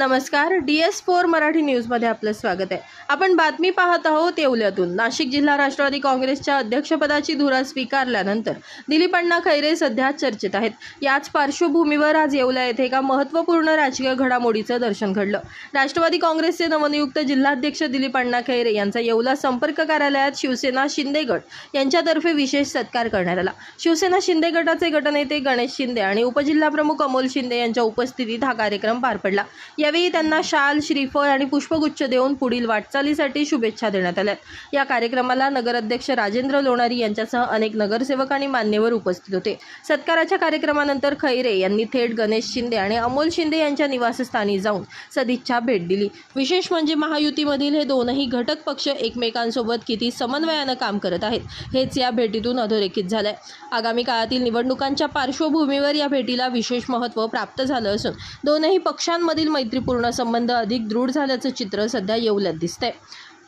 नमस्कार, DS4 मराठी न्यूजमध्ये आपलं स्वागत आहे। आपण बातमी पाहत आहोत येवल्यातून। नाशिक जिल्हा राष्ट्रवादी काँग्रेसच्या अध्यक्षपदाची धुरा स्वीकारल्यानंतर दिलीप अण्णा खैरे सध्या चर्चेत आहेत। याच पार्श्वभूमीवर आज येवला येथे एका महत्त्वपूर्ण राजकीय घडामोडीचं दर्शन घडलं। राष्ट्रवादी काँग्रेसचे नवनियुक्त जिल्हाध्यक्ष दिलीप अण्णा खैरे यांचा येवला संपर्क कार्यालयात शिवसेना शिंदे गट यांच्यातर्फे विशेष सत्कार करण्यात आला। शिवसेना शिंदे गटाचे गटनेते गणेश शिंदे आणि उपजिल्हाप्रमुख अमोल शिंदे यांच्या उपस्थितीत हा कार्यक्रम पार पडला। यावेळी त्यांना शाल, श्रीफळ आणि पुष्पगुच्छ देऊन पुढील वाटचालीसाठी शुभेच्छा देण्यात आल्या। या कार्यक्रमाला नगराध्यक्ष राजेंद्र लोणारी यांच्यासह अनेक नगरसेवक आणि मान्यवर उपस्थित होते। सत्काराच्या कार्यक्रमानंतर खैरे यांनी थेट गणेश शिंदे आणि अमोल शिंदे यांच्या निवासस्थानी जाऊन सदिच्छा भेट दिली। विशेष म्हणजे महायुतीमधील हे दोनही घटक पक्ष एकमेकांसोबत किती समन्वयाने काम करत आहेत हेच या भेटीतून अधोरेखित झालंय। आगामी काळातील निवडणुकांच्या पार्श्वभूमीवर या भेटीला विशेष महत्त्व प्राप्त झालं असून दोनही पक्षांमधील मैत्रीपूर्ण संबंध अधिक दृढ झाल्याचं चित्र सध्या येवल्यात दिसतंय।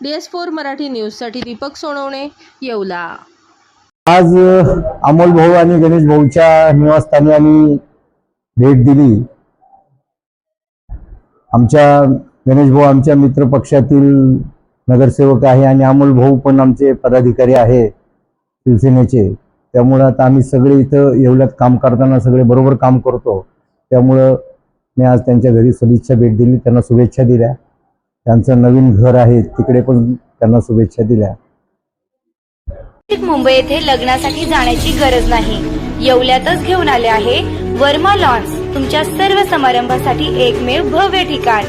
DS4 मराठी न्यूजसाठी दीपक सोनवणे, येवला। आज अमोल भाऊ आणि गणेश भाऊच्या निवासस्थानी आम्ही भेट दिली। आमच्या गणेश भाऊ आमच्या मित्र पक्षातील नगरसेवक आहे आणि अमोल भाऊ पण आमचे पदाधिकारी आहे शिवसेनेचे। त्यामुळे आता आम्ही सगळे इथं येवल्यात काम करताना सगळे बरोबर काम करतो। त्यामुळे मी आज त्यांच्या घरी सदिच्छा भेट दिली, त्यांना शुभेच्छा दिल्या। त्यांचं नवीन घर आहे तिकडे पण त्यांना शुभेच्छा दिल्या। मुंबई येथे लग्नासाठी जाण्याची गरज नाही, येवल्यातच घेऊन आले आहे वर्मा लॉन्स। तुमच्या सर्व समारंभासाठी एकमेव भव्य ठिकाण।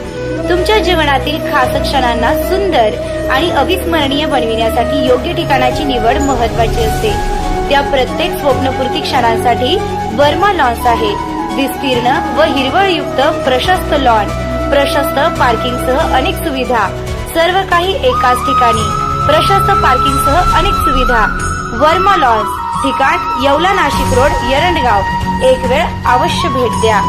तुमच्या जीवनातील खास क्षणांना सुंदर आणि अविस्मरणीय बनविण्यासाठी योग्य ठिकाणाची निवड महत्त्वाची असते। त्या प्रत्येक स्वप्नपूर्ती क्षणांसाठी वर्मा लॉन्स आहे। विस्तीर्ण व हिरवळयुक्त प्रशस्त लॉन, प्रशस्त पार्किंगसह अनेक सुविधा, सर्व काही एकाच ठिकाणी। प्रशस्त पार्किंगसह अनेक सुविधा। वर्मा लॉन्स, ठिकाण येवला नाशिक रोड, यरंडगाव। एक वेळ अवश्य भेट द्या।